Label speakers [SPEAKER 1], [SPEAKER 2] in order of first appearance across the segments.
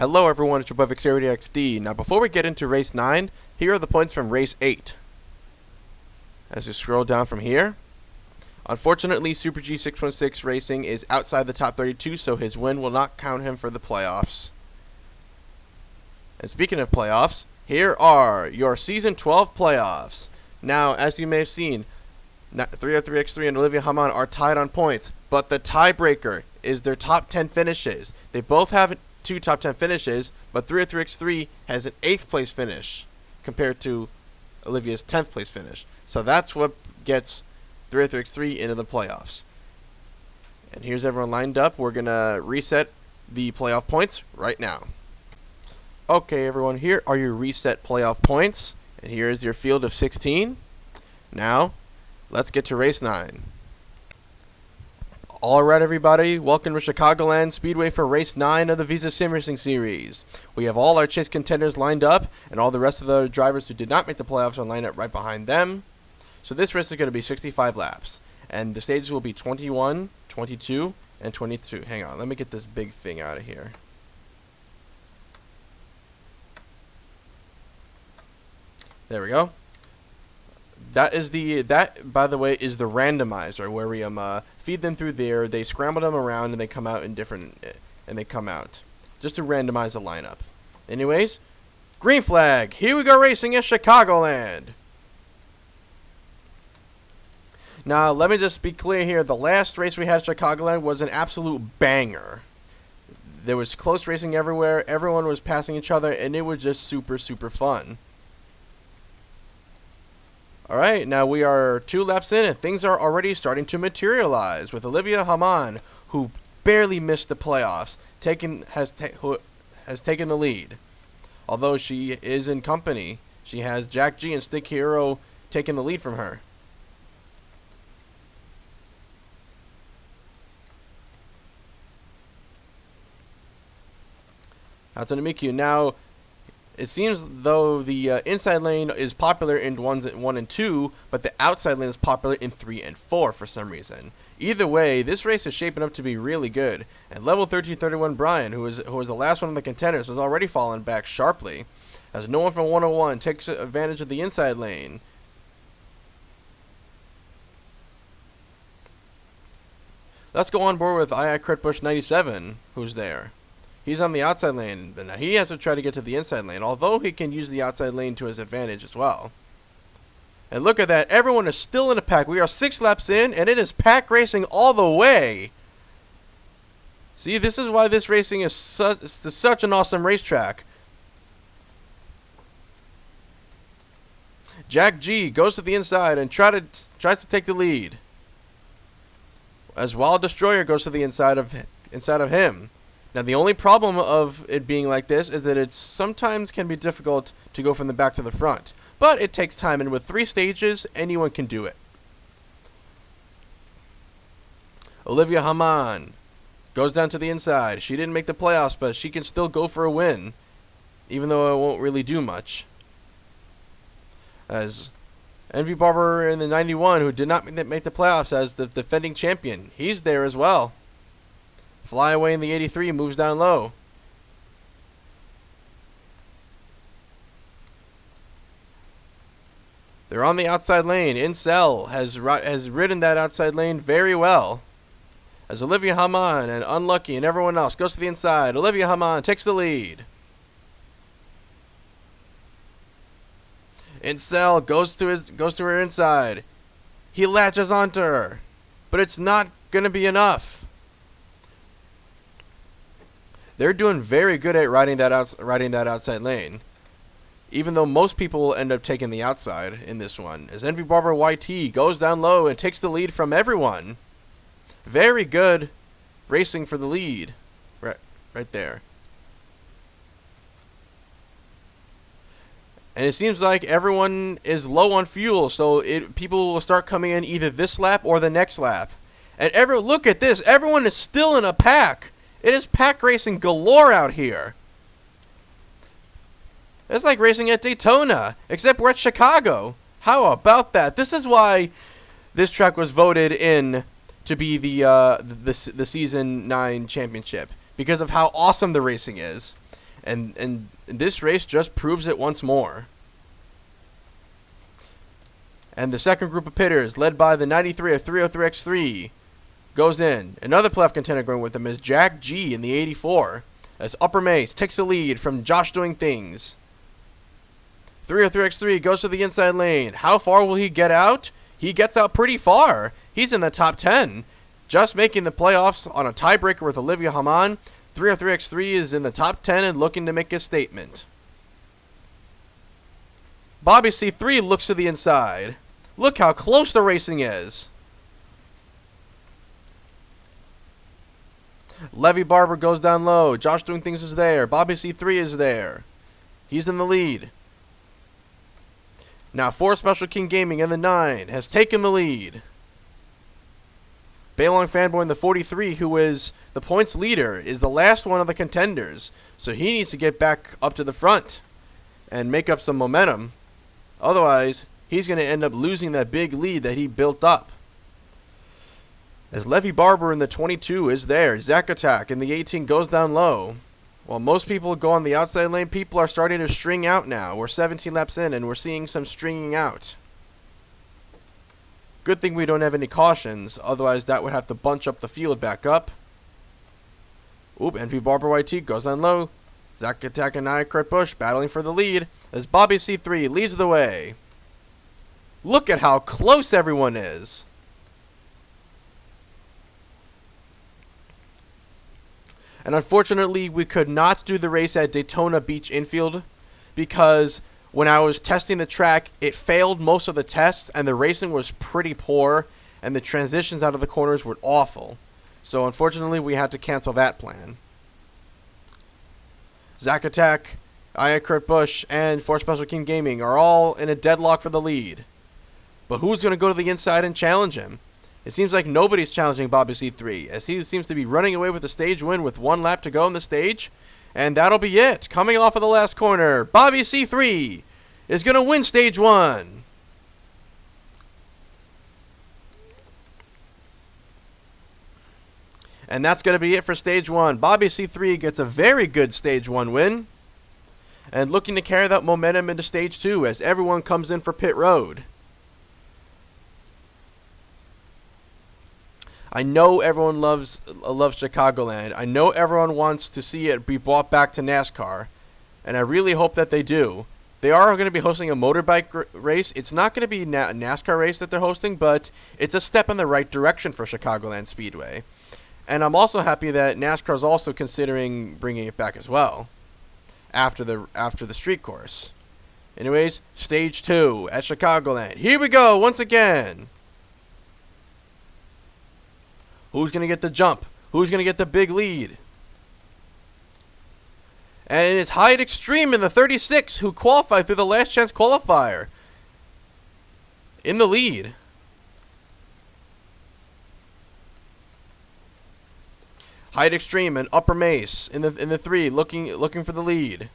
[SPEAKER 1] Hello everyone, it's your boy Vixxterity XD. Now before we get into race 9, here are the points from race 8. As you scroll down from here, unfortunately Super G 616 Racing is outside the top 32, so his win will not count him for the playoffs. And speaking of playoffs, here are your Season 12 playoffs. Now, as you may have seen, 303X3 and Olivia Hamann are tied on points, but the tiebreaker is their top 10 finishes. They both have 2 top 10 finishes, but 303X3 has an 8th place finish compared to Olivia's 10th place finish. So that's what gets 303X3 into the playoffs. And here's everyone lined up. We're going to reset the playoff points right now. Okay, everyone, here are your reset playoff points. And here is your field of 16. Now, let's get to race 9. Alright everybody, welcome to Chicagoland Speedway for race 9 of the Visa Sim Racing Series. We have all our chase contenders lined up, and all the rest of the drivers who did not make the playoffs are lined up right behind them. So this race is going to be 65 laps, and the stages will be 21, 22, and 22. Hang on, let me get this big thing out of here. There we go. That, by the way, is the randomizer where we feed them through there. They scramble them around and they come out in different, just to randomize the lineup. Anyways, green flag. Here we go racing at Chicagoland. Now let me just be clear here. The last race we had at Chicagoland was an absolute banger. There was close racing everywhere. Everyone was passing each other, and it was just super fun. Alright, now we are 2 laps in and things are already starting to materialize with Olivia Hamann, who barely missed the playoffs, has taken the lead. Although she is in company, she has Jack G and Stick Hero taking the lead from her. That's an Amiku. Now, it seems though the inside lane is popular in 1 and 2, but the outside lane is popular in 3 and 4 for some reason. Either way, this race is shaping up to be really good. And level 1331 Brian, who was the last one of the contenders, has already fallen back sharply, as no one from 101 takes advantage of the inside lane. Let's go on board with II Critbush 97, who's there. He's on the outside lane, but now he has to try to get to the inside lane, although he can use the outside lane to his advantage as well. And look at that, everyone is still in a pack. We are 6 laps in, and it is pack racing all the way. See, this is why this racing is such an awesome racetrack. Jack G goes to the inside and tries to take the lead, as Wild Destroyer goes to the inside of him. Now, the only problem of it being like this is that it sometimes can be difficult to go from the back to the front. But it takes time, and with 3 stages, anyone can do it. Olivia Hamann goes down to the inside. She didn't make the playoffs, but she can still go for a win, even though it won't really do much. As Envy Barber in the 91, who did not make the playoffs as the defending champion, he's there as well. Flyaway in the 83 moves down low. They're on the outside lane. Incel has ridden that outside lane very well. As Olivia Hamann and Unlucky and everyone else goes to the inside. Olivia Hamann takes the lead. Incel goes to her inside. He latches onto her, but it's not going to be enough. They're doing very good at riding that outside lane, even though most people will end up taking the outside in this one. As Envy Barber YT goes down low and takes the lead from everyone. Very good racing for the lead, right there. And it seems like everyone is low on fuel, so people will start coming in either this lap or the next lap. And look at this, everyone is still in a pack. It is pack racing galore out here. It's like racing at Daytona, except we're at Chicago. How about that? This is why this track was voted in to be the Season 9 championship, because of how awesome the racing is. And this race just proves it once more. And the second group of pitters, led by the 93 of 303X3, goes in. Another playoff contender going with them is Jack G in the 84, as Upper Mace takes the lead from Josh Doing Things. 303X3 goes to the inside lane. How far will he get out? He gets out pretty far. He's in the top 10, just making the playoffs on a tiebreaker with Olivia Haman. 303X3 is in the top 10 and looking to make a statement. Bobby C3 looks to the inside. Look how close the racing is. Levy Barber goes down low. Josh Doing Things is there. Bobby C3 is there. He's in the lead. Now 4 Special King Gaming in the 9 has taken the lead. Baylong Fanboy in the 43, who is the points leader, is the last one of the contenders. So he needs to get back up to the front and make up some momentum. Otherwise, he's going to end up losing that big lead that he built up. As Levy Barber in the 22 is there. Zack Attack in the 18 goes down low. While most people go on the outside lane, people are starting to string out now. We're 17 laps in and we're seeing some stringing out. Good thing we don't have any cautions, otherwise that would have to bunch up the field back up. Oop, NV Barber YT goes on low. Zack Attack and Kurt Busch battling for the lead as Bobby C3 leads the way. Look at how close everyone is. And unfortunately, we could not do the race at Daytona Beach Infield because when I was testing the track, it failed most of the tests and the racing was pretty poor and the transitions out of the corners were awful. So unfortunately, we had to cancel that plan. Zack Attack, Kurt Busch, and 4 Special King Gaming are all in a deadlock for the lead. But who's going to go to the inside and challenge him? It seems like nobody's challenging Bobby C3, as he seems to be running away with the stage win with 1 lap to go on the stage. And that'll be it. Coming off of the last corner, Bobby C3 is going to win stage 1. And that's going to be it for stage 1. Bobby C3 gets a very good stage 1 win. And looking to carry that momentum into stage 2 as everyone comes in for pit road. I know everyone loves Chicagoland. I know everyone wants to see it be brought back to NASCAR. And I really hope that they do. They are going to be hosting a motorbike race. It's not going to be a NASCAR race that they're hosting, but it's a step in the right direction for Chicagoland Speedway. And I'm also happy that NASCAR is also considering bringing it back as well after the street course. Anyways, stage 2 at Chicagoland. Here we go once again. Who's going to get the jump? Who's going to get the big lead? And it's Hyatt Extreme in the 36 who qualified through the last chance qualifier in the lead. Hyatt Extreme and Upper Mace in the 3 looking for the lead.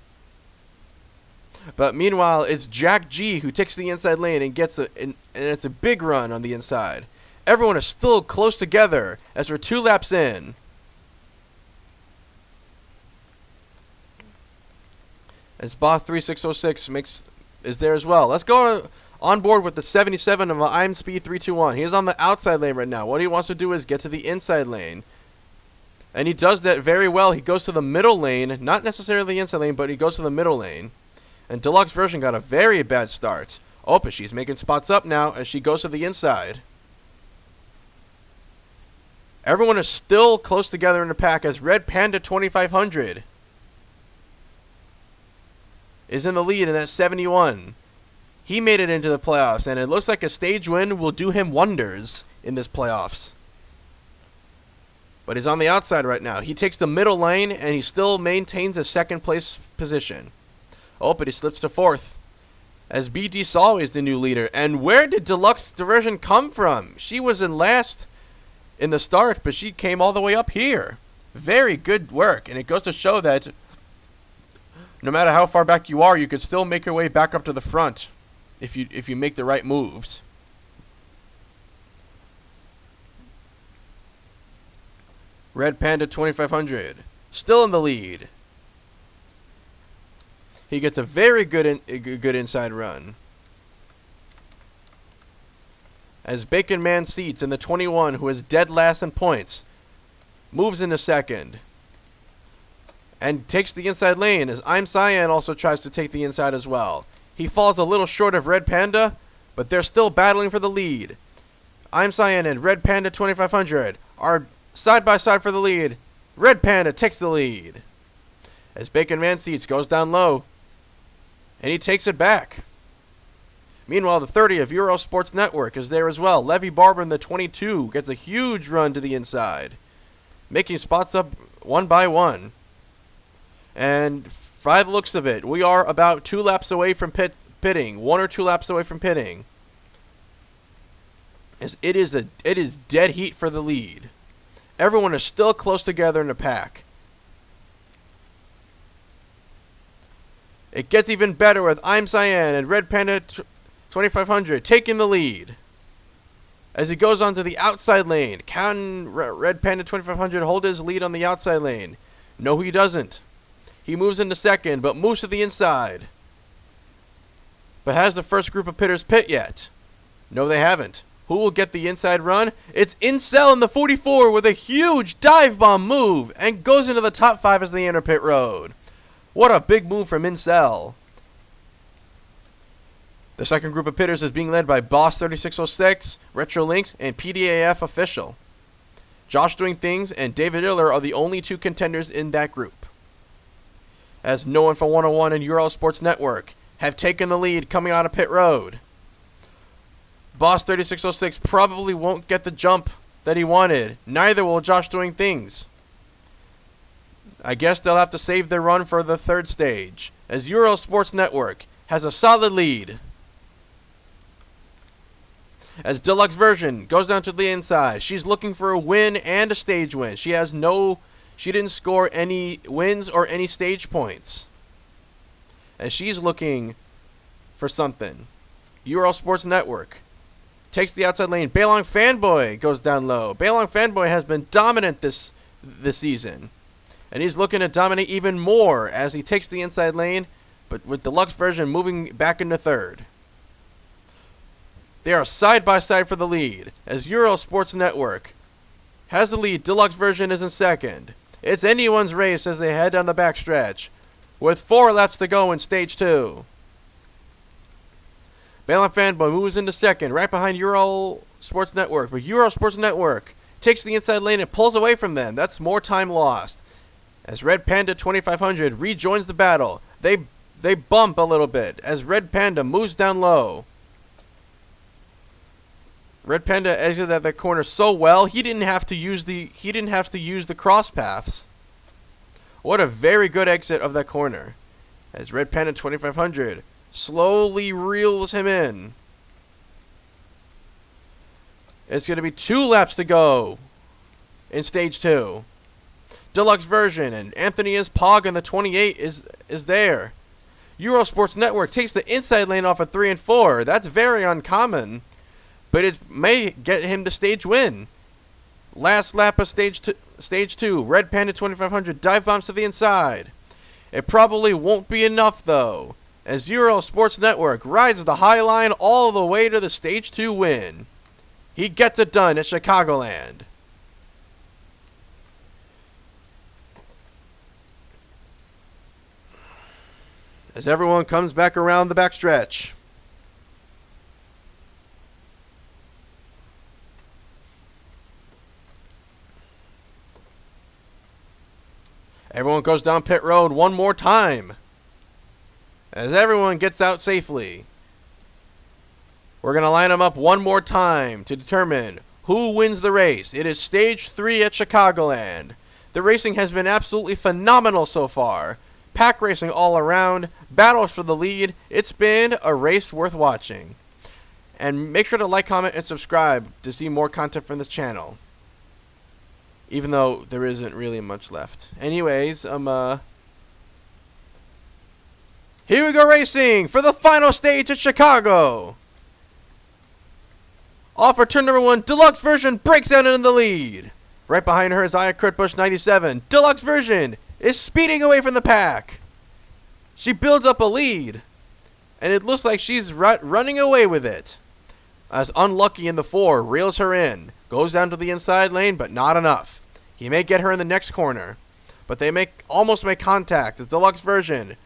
[SPEAKER 1] But meanwhile, it's Jack G who takes the inside lane and gets and it's a big run on the inside. Everyone is still close together as we're 2 laps in. As Both 3606 is there as well. Let's go on board with the 77 of I'm Speed 321. He's on the outside lane right now. What he wants to do is get to the inside lane. And he does that very well. He goes to the middle lane, not necessarily the inside lane, but he goes to the middle lane. And Deluxe Version got a very bad start. Oh, but she's making spots up now as she goes to the inside. Everyone is still close together in the pack as Red Panda 2500 is in the lead in that 71. He made it into the playoffs, and it looks like a stage win will do him wonders in this playoffs. But he's on the outside right now. He takes the middle lane, and he still maintains a second place position. Oh, but he slips to 4th. As BD Saw is the new leader. And where did Deluxe Diversion come from? She was in last in the start, but she came all the way up here. Very good work, and it goes to show that no matter how far back you are, you could still make your way back up to the front if you make the right moves. Red Panda 2500 still in the lead. He gets a very good inside run. As Bacon Man Seats in the 21, who is dead last in points, moves into second. And takes the inside lane as I'm Cyan also tries to take the inside as well. He falls a little short of Red Panda, but they're still battling for the lead. I'm Cyan and Red Panda 2500 are side by side for the lead. Red Panda takes the lead. As Bacon Man Seats goes down low, and he takes it back. Meanwhile, the 30 of Euro Sports Network is there as well. Levy Barber in the 22 gets a huge run to the inside, making spots up one by one. And by the looks of it, we are about 2 laps away from pitting. 1 or 2 laps away from pitting. As it is dead heat for the lead. Everyone is still close together in the pack. It gets even better with I'm Cyan and Red Panda 2500 taking the lead. As he goes onto the outside lane, can Red Panda 2500 hold his lead on the outside lane? No, he doesn't. He moves into second, but moves to the inside. But has the first group of pitters pit yet? No, they haven't. Who will get the inside run? It's Incel in the 44 with a huge dive bomb move and goes into the top 5 as they enter pit road. What a big move from Incel. The second group of pitters is being led by Boss 3606, Retro Links, and PDAF Official. Josh Doing Things and David Iller are the only 2 contenders in that group. As No One for 101 and Euro Sports Network have taken the lead coming out of pit road. Boss 3606 probably won't get the jump that he wanted. Neither will Josh Doing Things. I guess they'll have to save their run for the 3rd stage, as Euro Sports Network has a solid lead. As Deluxe Version goes down to the inside, she's looking for a win and a stage win. She didn't score any wins or any stage points. As she's looking for something. Euro Sports Network takes the outside lane. Baylong Fanboy goes down low. Baylong Fanboy has been dominant this season. And he's looking to dominate even more as he takes the inside lane, but with Deluxe Version moving back into 3rd. They are side by side for the lead, as Euro Sports Network has the lead. Deluxe Version is in 2nd. It's anyone's race as they head down the backstretch, with 4 laps to go in Stage 2. Baylon Fanboy moves into 2nd, right behind Euro Sports Network, but Euro Sports Network takes the inside lane and pulls away from them. That's more time lost. As Red Panda 2500 rejoins the battle, they bump a little bit as Red Panda moves down low. Red Panda exited that corner so well he didn't have to use the cross paths. What a very good exit of that corner. As Red Panda 2500 slowly reels him in. It's going to be 2 laps to go in Stage 2. Deluxe Version and Anthony is Pog in the 28 is there. Euro Sports Network takes the inside lane off of 3 and 4. That's very uncommon, but it may get him the stage win. Last lap of Stage 2. Red Panda 2500 dive bombs to the inside. It probably won't be enough though, as Euro Sports Network rides the high line all the way to the Stage 2 win. He gets it done at Chicagoland. As everyone comes back around the backstretch. Everyone goes down pit road one more time. As everyone gets out safely. We're going to line them up one more time to determine who wins the race. It is Stage 3 at Chicagoland. The racing has been absolutely phenomenal so far. Pack racing all around, battles for the lead. It's been a race worth watching. And make sure to like, comment, and subscribe to see more content from this channel. Even though there isn't really much left. Anyways, here we go racing for the final stage at Chicago. Off for turn number 1, Deluxe Version breaks out into the lead. Right behind her is Aya Kurtbush 97. Deluxe Version is speeding away from the pack. She builds up a lead, and it looks like she's running away with it. As Unlucky in the 4 reels her in, goes down to the inside lane, but not enough. He may get her in the next corner, but they almost make contact as Deluxe Version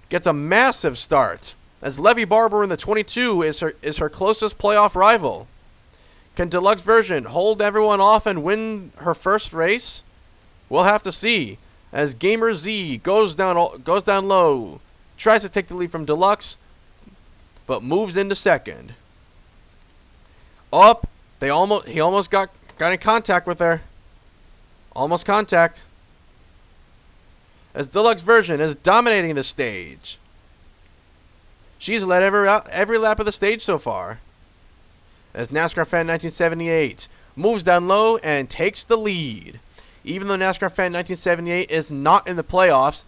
[SPEAKER 1] gets a massive start, as Levy Barber in the 22 is her closest playoff rival. Can Deluxe Version hold everyone off and win her first race? We'll have to see, as Gamer Z goes down low, tries to take the lead from Deluxe, but moves into second. Up, he almost got in contact with her. Almost contact. As Deluxe Version is dominating the stage. She's led every lap of the stage so far. As NASCAR Fan 1978 moves down low and takes the lead. Even though NASCAR Fan 1978 is not in the playoffs,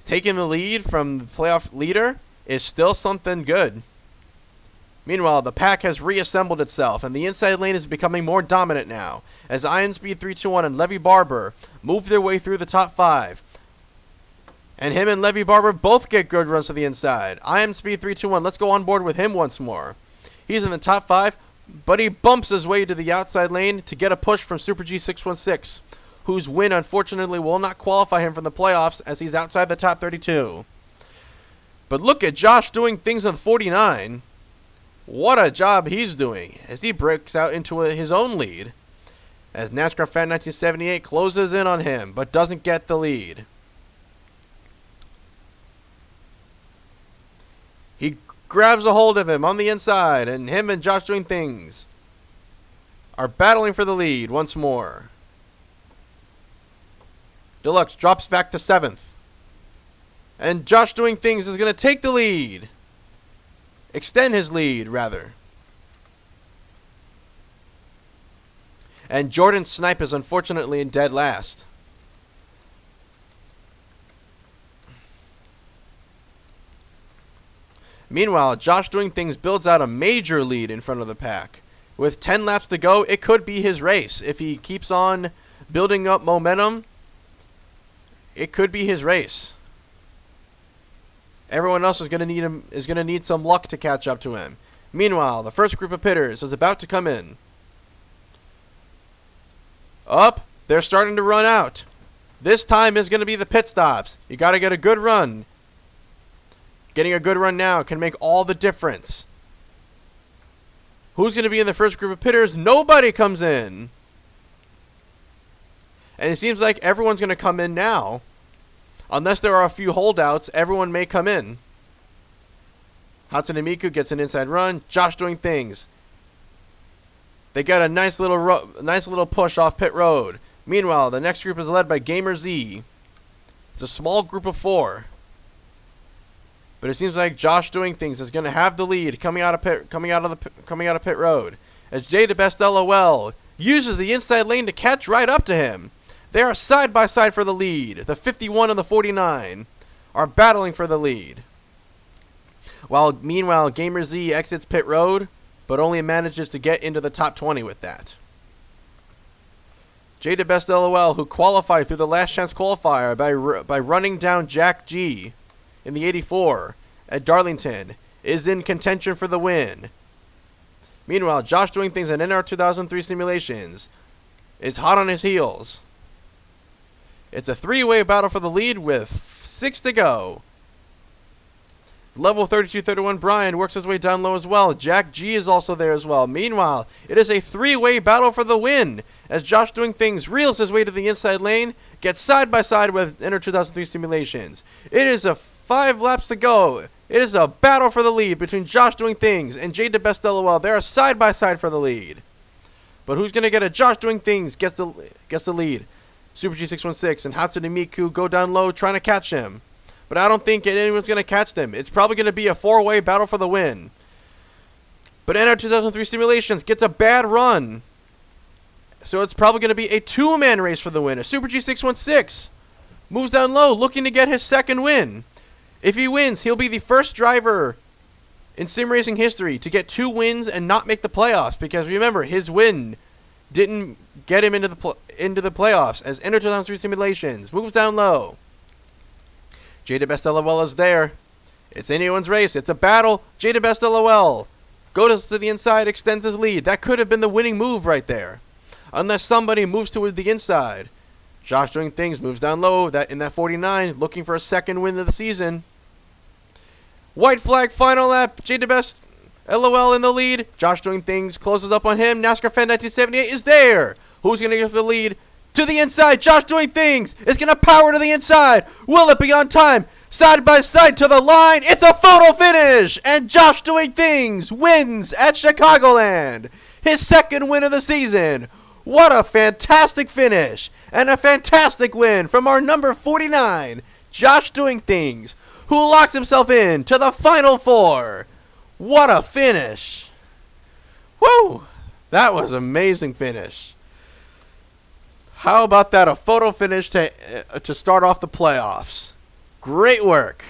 [SPEAKER 1] taking the lead from the playoff leader is still something good. Meanwhile, the pack has reassembled itself, and the inside lane is becoming more dominant now, as IronSpeed 321 and Levy Barber move their way through the top 5. And him and Levy Barber both get good runs to the inside. IronSpeed 321, let's go on board with him once more. He's in the top 5, but he bumps his way to the outside lane to get a push from Super G 616, whose win unfortunately will not qualify him for the playoffs as he's outside the top 32. But look at Josh doing things on 49. What a job he's doing as he breaks out into his own lead, as NASCAR Fan 1978 closes in on him but doesn't get the lead. He grabs a hold of him on the inside, and him and Josh doing things are battling for the lead once more. Deluxe drops back to 7th, and Josh doing things is going to take the lead. Extend his lead, rather. And Jordan Snipe is unfortunately in dead last. Meanwhile, Josh doing things builds out a major lead in front of the pack. With 10 laps to go, it could be his race. If he keeps on building up momentum, it could be his race. Everyone else is going to need some luck to catch up to him. Meanwhile, the first group of pitters is about to come in. Up, they're starting to run out. This time is going to be the pit stops. You got to get a good run. Getting a good run now can make all the difference. Who's going to be in the first group of pitters? Nobody comes in. And it seems like everyone's going to come in now. Unless there are a few holdouts, everyone may come in. Hatsune Miku gets an inside run. Josh doing things. They got a nice little push off pit road. Meanwhile, the next group is led by Gamer Z. It's a small group of 4. But it seems like Josh doing things is going to have the lead coming out of pit road. As Jay the Best LOL uses the inside lane to catch right up to him. They are side by side for the lead. The 51 and the 49 are battling for the lead. Meanwhile, Gamer Z exits pit road, but only manages to get into the top 20 with that. Jay the Best LOL, who qualified through the last chance qualifier by running down Jack G in the 84 at Darlington, is in contention for the win. Meanwhile, Josh doing things in NR 2003 simulations is hot on his heels. It's a 3-way battle for the lead with 6 to go. Level 3231 Brian works his way down low as well. Jack G is also there as well. Meanwhile, it is a 3-way battle for the win as Josh doing things reels his way to the inside lane, gets side by side with NR 2003 simulations. It is a 5 laps to go. It is a battle for the lead between Josh doing things and Jade the Best LOL. They are side by side for the lead. But who's going to get it? Josh doing things gets the lead. Super G616 and Hatsune Miku go down low trying to catch him. But I don't think anyone's going to catch them. It's probably going to be a 4-way battle for the win. But NR 2003 Simulations gets a bad run. So it's probably going to be a 2-man race for the win. A Super G616 moves down low looking to get his second win. If he wins, he'll be the first driver in sim racing history to get 2 wins and not make the playoffs. Because remember, his win didn't get him into the playoffs as NR 2003 Simulations moves down low. Jada Best LOL is there. It's anyone's race. It's a battle. Jada Best LOL goes to the inside, extends his lead. That could have been the winning move right there. Unless somebody moves toward the inside. Josh Doing Things moves down low in that 49, looking for a second win of the season. White flag, final lap. Jada Best LOL in the lead. Josh Doing Things closes up on him. NASCAR Fan 1978 is there. Who's going to get the lead? To the inside. Josh Doing Things is going to power to the inside. Will it be on time? Side by side to the line. It's a photo finish. And Josh Doing Things wins at Chicagoland. His second win of the season. What a fantastic finish. And a fantastic win from our number 49, Josh Doing Things, who locks himself in to the Final Four. What a finish. Woo! That was an amazing finish. How about that? A photo finish to start off the playoffs. Great work.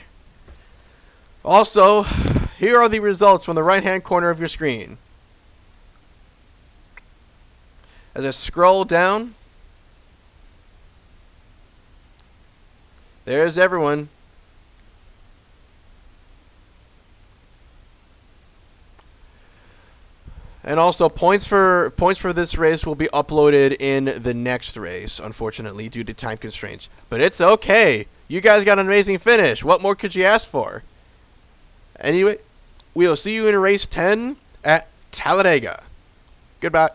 [SPEAKER 1] Also, here are the results from the right-hand corner of your screen. As I scroll down, there's everyone. And also, points for this race will be uploaded in the next race, unfortunately, due to time constraints. But it's okay. You guys got an amazing finish. What more could you ask for? Anyway, we'll see you in race 10 at Talladega. Goodbye.